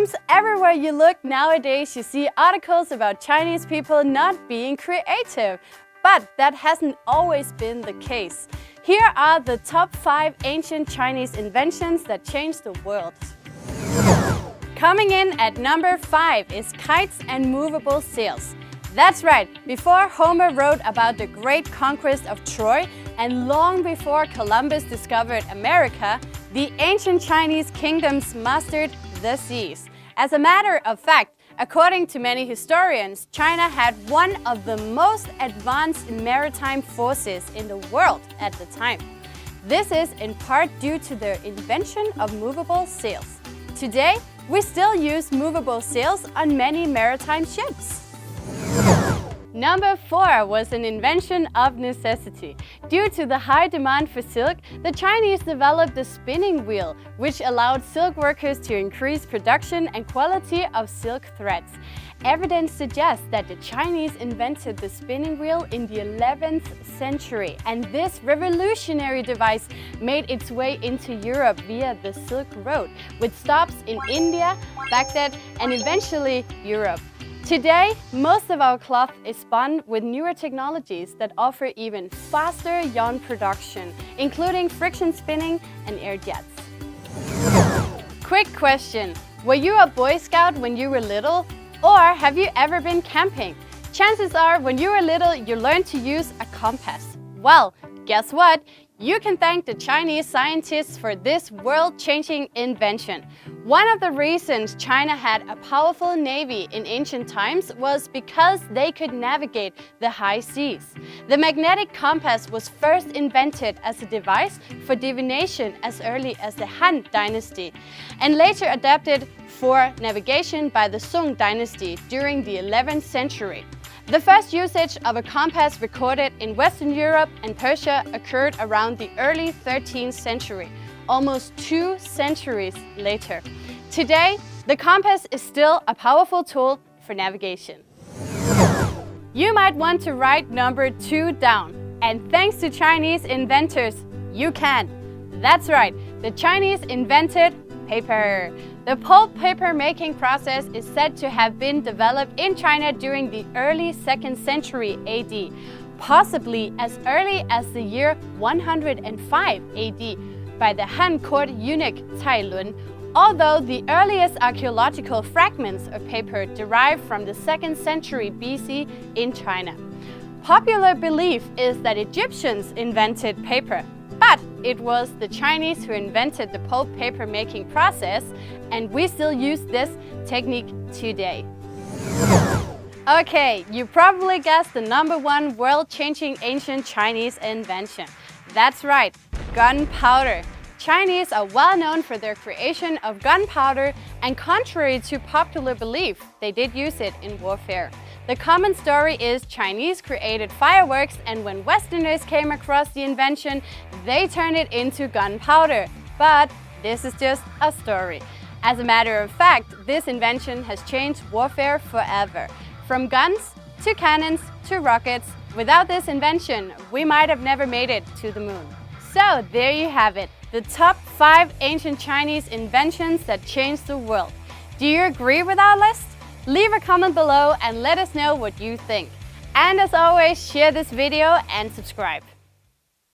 seems everywhere you look nowadays you see articles about Chinese people not being creative. But that hasn't always been the case. Here are the top 5 ancient Chinese inventions that changed the world. Coming in at number 5 is kites and movable sails. That's right, before Homer wrote about the great conquest of Troy and long before Columbus discovered America, the ancient Chinese kingdoms mastered the seas. As a matter of fact, according to many historians, China had one of the most advanced maritime forces in the world at the time. This is in part due to their invention of movable sails. Today, we still use movable sails on many maritime ships. Number 4 was an invention of necessity. Due to the high demand for silk, the Chinese developed the spinning wheel, which allowed silk workers to increase production and quality of silk threads. Evidence suggests that the Chinese invented the spinning wheel in the 11th century, and this revolutionary device made its way into Europe via the Silk Road, with stops in India, Baghdad, and eventually Europe. Today, most of our cloth is spun with newer technologies that offer even faster yarn production, including friction spinning and air jets. Quick question: were you a Boy Scout when you were little? Or have you ever been camping? Chances are when you were little, you learned to use a compass. Well, guess what? You can thank the Chinese scientists for this world-changing invention. One of the reasons China had a powerful navy in ancient times was because they could navigate the high seas. The magnetic compass was first invented as a device for divination as early as the Han Dynasty, and later adapted for navigation by the Song Dynasty during the 11th century. The first usage of a compass recorded in Western Europe and Persia occurred around the early 13th century, almost 2 centuries later. Today, the compass is still a powerful tool for navigation. You might want to write number 2 down, and thanks to Chinese inventors, you can. That's right, the Chinese invented paper. The pulp paper making process is said to have been developed in China during the early 2nd century AD, possibly as early as the year 105 AD by the Han court eunuch Cai Lun, although the earliest archaeological fragments of paper derive from the 2nd century BC in China. Popular belief is that Egyptians invented paper, but it was the Chinese who invented the pulp paper making process, and we still use this technique today. Okay, you probably guessed the number 1 world-changing ancient Chinese invention. That's right, gunpowder. Chinese are well known for their creation of gunpowder, and contrary to popular belief, they did use it in warfare. The common story is Chinese created fireworks, and when Westerners came across the invention, they turned it into gunpowder. But this is just a story. As a matter of fact, this invention has changed warfare forever. From guns to cannons to rockets, without this invention, we might have never made it to the moon. So there you have it, the top 5 ancient Chinese inventions that changed the world. Do you agree with our list? Leave a comment below and let us know what you think. And as always, share this video and subscribe.